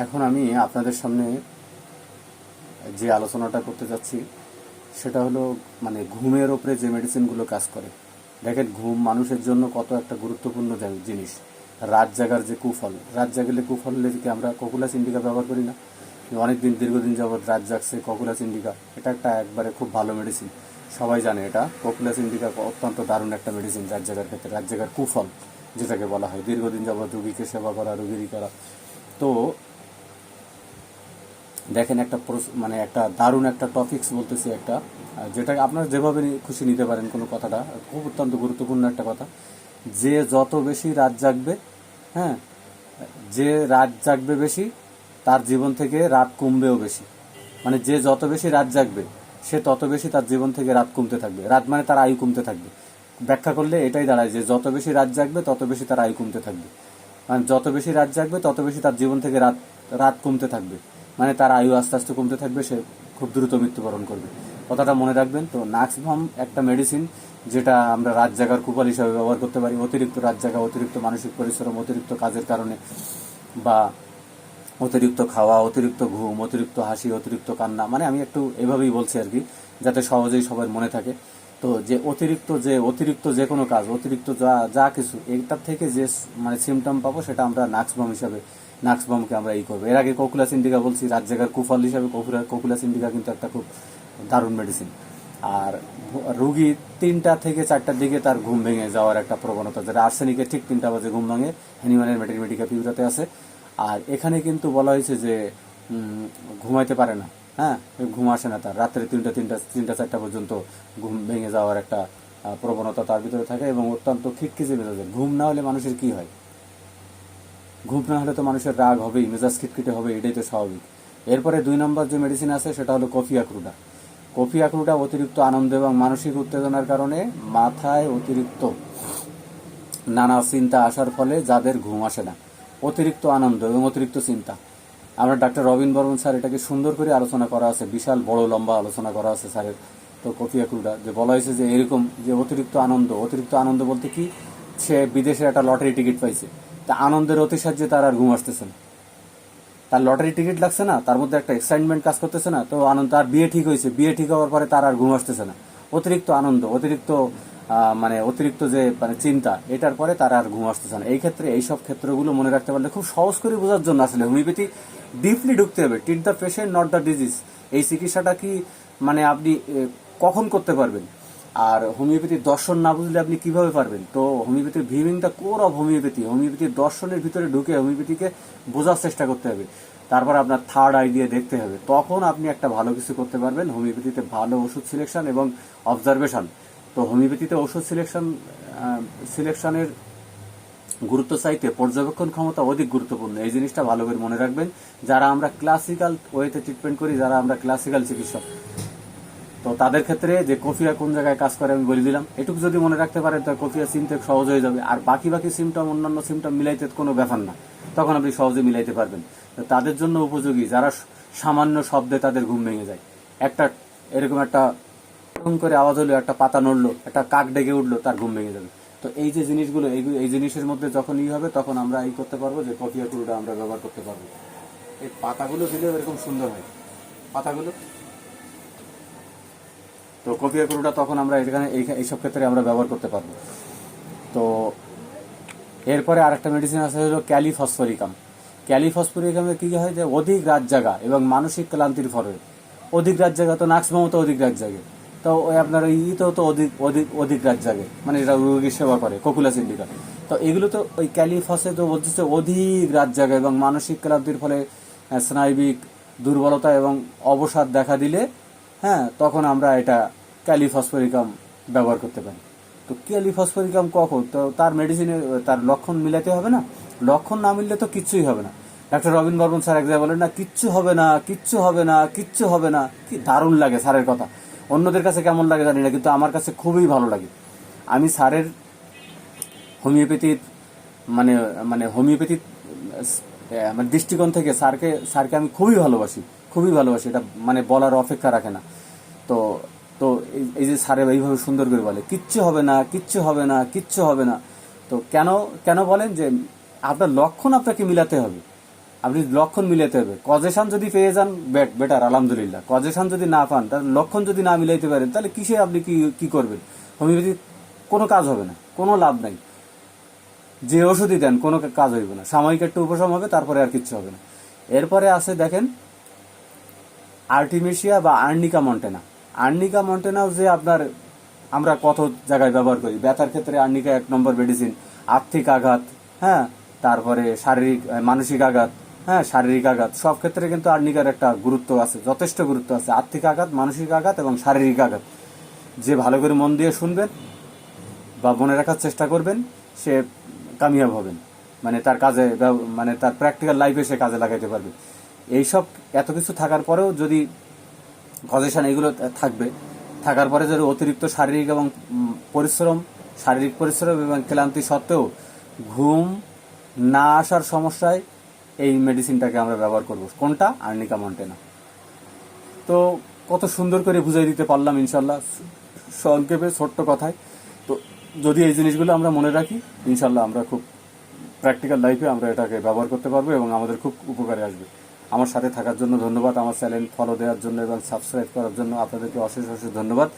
এখন আমি আপনাদের সামনে যে আলোচনাটা করতে যাচ্ছি সেটা হলো মানে ঘুমের ওপরে যে মেডিসিনগুলো কাজ করে। দেখেন, ঘুম মানুষের জন্য কত একটা গুরুত্বপূর্ণ জিনিস। রাত জাগার যে কুফল, রাত জাগলে কুফল হলে কি আমরা ককুলাস ইন্ডিকা ব্যবহার করি না? অনেকদিন দীর্ঘদিন যাবৎ রাত জাগছে ককুলাস ইন্ডিকা, এটা একটা একবারে খুব ভালো মেডিসিন, সবাই জানে। এটা ককুলাস ইন্ডিকা অত্যন্ত দারুণ একটা মেডিসিন রাত জাগার ক্ষেত্রে, রাত জাগার কুফল যেটাকে বলা হয়, দীর্ঘদিন যাবৎ রুগীকে সেবা করা, রুগীরই করা। তো দেখেন, মানে একটা দারুণ একটা টপিকস বলতেছি, একটা যেটা আপনারা যেভাবে খুশি নিতে পারেন, কোনো কথাটা খুব অত্যন্ত গুরুত্বপূর্ণ একটা কথা। যে যত বেশি রাত জাগবে, হ্যাঁ, যে রাত জাগবে বেশি তার জীবন থেকে রাত কমবেও বেশি। মানে যে যত বেশি রাত জাগবে সে তত বেশি তার জীবন থেকে রাত কমতে থাকবে, রাত মানে তার আয়ু কমতে থাকবে। ব্যাখ্যা করলে এটাই দাঁড়ায় যে যত বেশি রাত জাগবে তত বেশি তার আয়ু কমতে থাকবে। মানে যত বেশি রাত জাগবে তত বেশি তার জীবন থেকে রাত রাত কমতে থাকবে, মানে তার আয়ু আস্তে আস্তে কমতে থাকবে, সে খুব দ্রুত মৃত্যুবরণ করবে। কথাটা মনে রাখবেন। তো নাক্সভাম একটা মেডিসিন যেটা আমরা রাত জাগার কুফল হিসাবে ব্যবহার করতে পারি। অতিরিক্ত রাত জাগা, অতিরিক্ত মানসিক পরিশ্রম, অতিরিক্ত কাজের কারণে, বা অতিরিক্ত খাওয়া, অতিরিক্ত ঘুম, অতিরিক্ত হাসি, অতিরিক্ত কান্না, মানে আমি একটু এভাবেই বলছি আর কি, যাতে সহজেই সবার মনে থাকে। তো যে অতিরিক্ত যে কোনো কাজ, অতিরিক্ত যা যা কিছু, এটার থেকে যে মানে সিমটম পাবো সেটা আমরা নাক্সভাম হিসাবে, নাক্সভামকে আমরা করবো। এর আগে ককুলাস ইন্ডিকা বলছি, রাত জাগার কুফল হিসাবে ককুলাস ইন্ডিকা কিন্তু একটা খুব দারুণ মেডিসিন। আর রুগী 3টা থেকে 4টার দিকে তার ঘুম ভেঙে যাওয়ার একটা প্রবণতা, যেটা আর্সেনিকের ঠিক 3টা বাজে ঘুম ভাঙে, হ্যানিম্যানের ম্যাটারমেটিকা পিউরাতে আছে। আর এখানে কিন্তু বলা হয়েছে যে ঘুমাইতে পারে না, হ্যাঁ, ঘুম আসে না তার, রাত্রে 3টা 4টা পর্যন্ত ঘুম ভেঙে যাওয়ার একটা প্রবণতা তার ভিতরে থাকে, এবং অত্যন্ত খিটখিচে মেজাজে। ঘুম না হলে মানুষের কি হয়? ঘুম না হলে তো মানুষের রাগ হবেই, মেজাজ খিটখিটে হবে, এটাই তো স্বাভাবিক। এরপরে 2 নম্বর যে মেডিসিন আছে সেটা হলো কফি আখরুটা। কফি আখরুটা অতিরিক্ত আনন্দ এবং মানসিক উত্তেজনার কারণে মাথায় অতিরিক্ত নানা চিন্তা আসার ফলে যাদের ঘুম আসে না, অতিরিক্ত আনন্দ এবং অতিরিক্ত চিন্তা, আমরা ডাক্তার রবিন বর্মন স্যার এটাকে সুন্দর করে আলোচনা করা আছে, বিশাল বড় লম্বা আলোচনা করা আছে স্যারের। তো কফি আখরুটা যে বলা হয়েছে যে এরকম যে অতিরিক্ত আনন্দ বলতে কি, সে বিদেশে একটা লটারি টিকিট পাইছে, তা আনন্দের অতিশায্যে তার আর ঘুম আসতেছে না। তার লটারি টিকিট লাগছে না, তার মধ্যে একটা এক্সাইটমেন্ট কাজ করতেছে না, তো আনন্দ। তার বিয়ে ঠিক হয়েছে, বিয়ে ঠিক হওয়ার পরে তার আর ঘুম আসতেছে না। অতিরিক্ত আনন্দ, অতিরিক্ত যে মানে চিন্তা, এটার পরে তার আর ঘুম আসতেছে না। এই ক্ষেত্রে এইসব ক্ষেত্রগুলো মনে রাখতে পারলে খুব সহজ করে বোঝার জন্য আসলে হোমিওপ্যাথি ডিপলি ঢুকতে হবে। Treat the patient not the disease. এই চিকিৎসাটা কি মানে আপনি কখন করতে পারবেন? আর হোমিওপ্যাথির দর্শন না বুঝলে আপনি কিভাবে পারবেন? তো হোমিওপ্যাথির ভিউইং দ্য কোর অফ হোমিওপ্যাথির দর্শনের ভিতরে ঢুকে হোমিওপ্যাথিকে বোঝার চেষ্টা করতে হবে। তারপর আপনার থার্ড আই দিয়ে দেখতে হবে, তখন আপনি একটা ভালো কিছু করতে পারবেন। হোমিওপ্যাথিতে ভালো ওষুধ সিলেকশন এবং অবজারভেশন। তো হোমিওপ্যাথিতে ওষুধ সিলেকশনের গুরুত্ব চাইতে পর্যবেক্ষণ ক্ষমতা অধিক গুরুত্বপূর্ণ। এই জিনিসটা ভালো করে মনে রাখবেন, যারা আমরা ক্লাসিক্যাল ওয়েতে ট্রিটমেন্ট করি, যারা আমরা ক্লাসিক্যাল চিকিৎসক, তো তাদের ক্ষেত্রে যে কফিয়া কোন জায়গায় কাজ করে আমি বলে দিলাম। এটুকু যদি মনে রাখতে পারেন তো কফিয়া চিনতে সহজ হয়ে যাবে। আর বাকি সিমটম, অন্যান্য সিমটম মিলাইতে কোনো ব্যাপার না, তখন আপনি সহজে মিলাইতে পারবেন। তো তাদের জন্য উপযোগী যারা সামান্য শব্দে তাদের ঘুম ভেঙে যায়, একটা এরকম একটা করে আওয়াজ হলো, একটা পাতা নড়লো, একটা কাক ডেকে উঠলো, তার ঘুম ভেঙে যাবে। তো এই যে জিনিসগুলো, এই জিনিসের মধ্যে যখন হবে তখন আমরা করতে পারবো যে কফিয়া কুড়ুটা আমরা ব্যবহার করতে পারবো। এই পাতাগুলো দিলেও এরকম সুন্দর হয় পাতাগুলো। তো কফিয়া কুড়ুটা তখন আমরা এখানে এইসব ক্ষেত্রে আমরা ব্যবহার করতে পারবো। তো এরপরে আরেকটা মেডিসিন আছে হলো ক্যালিফসফরিকাম। ক্যালিফসফরিকামে কি হয় যে অধিক রাত জাগা এবং মানসিক ক্লান্তির ফলে, অধিক রাত জাগা তো নাক্সভামও তো অধিক রাত জাগে, তো ওই আপনার তো অধিক রাত জাগে, মানে এটা রোগীর সেবা করে ককুলাস ইন্ডিকা। তো এগুলো তো ওই ক্যালিফসে তো বলতেছে অধিক রাত জাগা এবং মানসিক ক্লান্তির ফলে স্নায়বিক দুর্বলতা এবং অবসাদ দেখা দিলে, হ্যাঁ, তখন আমরা এটা ক্যালিফসফরিকাম ব্যবহার করতে পারি। তো ক্যালিফসফরিকাম কখন? তো তার মেডিসিনের তার লক্ষণ মিলাতে হবে না, লক্ষণ না মিললে তো কিচ্ছুই হবে না। ডাক্তার রবিন বর্মন স্যার এক জায়গায় বলেন না, কিচ্ছু হবে না, কিচ্ছু হবে না, কিচ্ছু হবে না। কি দারুণ লাগে স্যারের কথা। অন্যদের কাছে কেমন লাগে জানি না, কিন্তু আমার কাছে খুবই ভালো লাগে। আমি স্যারের হোমিওপ্যাথির মানে মানে হোমিওপ্যাথির মানে দৃষ্টিকোণ থেকে স্যারকে আমি খুবই ভালোবাসি। এটা মানে বলার অপেক্ষা রাখে না। তো তো এই যে স্যারে এইভাবে সুন্দর করে বলে কিচ্ছু হবে না, কিচ্ছু হবে না, কিচ্ছু হবে না। তো কেন কেন বলেন যে আপনার লক্ষণ আপনাকে মিলাতে হবে। আপনি লক্ষণ মিলাইতে হবে। কজেশন যদি পেয়ে যান বেটার, আলহামদুলিল্লাহ। কজেশন যদি না পান, তার লক্ষণ যদি না মিলাইতে পারেন, তাহলে কিসে আপনি কি করবেন? হোমিওপ্যাথি কোনো কাজ হবে না, কোনো লাভ নাই। যে ওষুধই দেন কোনো কাজ হইব না, সাময়িক একটু উপশম হবে, তারপরে আর কিচ্ছু হবে না। এরপরে আছে দেখেন আর্টিমিশিয়া বা আর্নিকা মন্টেনা। আর্নিকা মন্টেনাও যে আপনার আমরা কত জায়গায় ব্যবহার করি। ব্যথার ক্ষেত্রে আর্নিকা 1 নম্বর মেডিসিন। আর্থিক আঘাত, হ্যাঁ, তারপরে শারীরিক মানসিক আঘাত, হ্যাঁ, শারীরিক আঘাত, সব ক্ষেত্রে কিন্তু আর্নিকার একটা গুরুত্ব আছে, যথেষ্ট গুরুত্ব আছে। আর্থিক আঘাত, মানসিক আঘাত এবং শারীরিক আঘাত যে ভালো করে মন দিয়ে শুনবেন বা মনে রাখার চেষ্টা করবেন, সে কামিয়াব হবেন। মানে তার কাজে, মানে তার প্র্যাকটিক্যাল লাইফে সে কাজে লাগাইতে পারবে। এইসব এত কিছু থাকার পরেও যদি কজেশন এগুলো থাকবে, থাকার পরে যদি অতিরিক্ত শারীরিক এবং শারীরিক পরিশ্রম এবং ক্লান্তি সত্ত্বেও ঘুম না আসার সমস্যায় এই মেডিসিনটাকে আমরা ব্যবহার করব। কোনটা? Arnica montana. তো কত সুন্দর করে বুঝাই দিতে পারলাম ইনশাল্লাহ, সংক্ষেপে ছোট্ট কথায়। তো যদি এই জিনিসগুলো আমরা মনে রাখি, ইনশাল্লাহ আমরা খুব প্র্যাকটিক্যাল লাইফে আমরা এটাকে ব্যবহার করতে পারবো এবং আমাদের খুব উপকারে আসবে। আমার সাথে থাকার জন্য ধন্যবাদ, আমার চ্যানেল ফলো দেওয়ার জন্য এবং সাবস্ক্রাইব করার জন্য আপনাদেরকে অশেষ অশেষ ধন্যবাদ।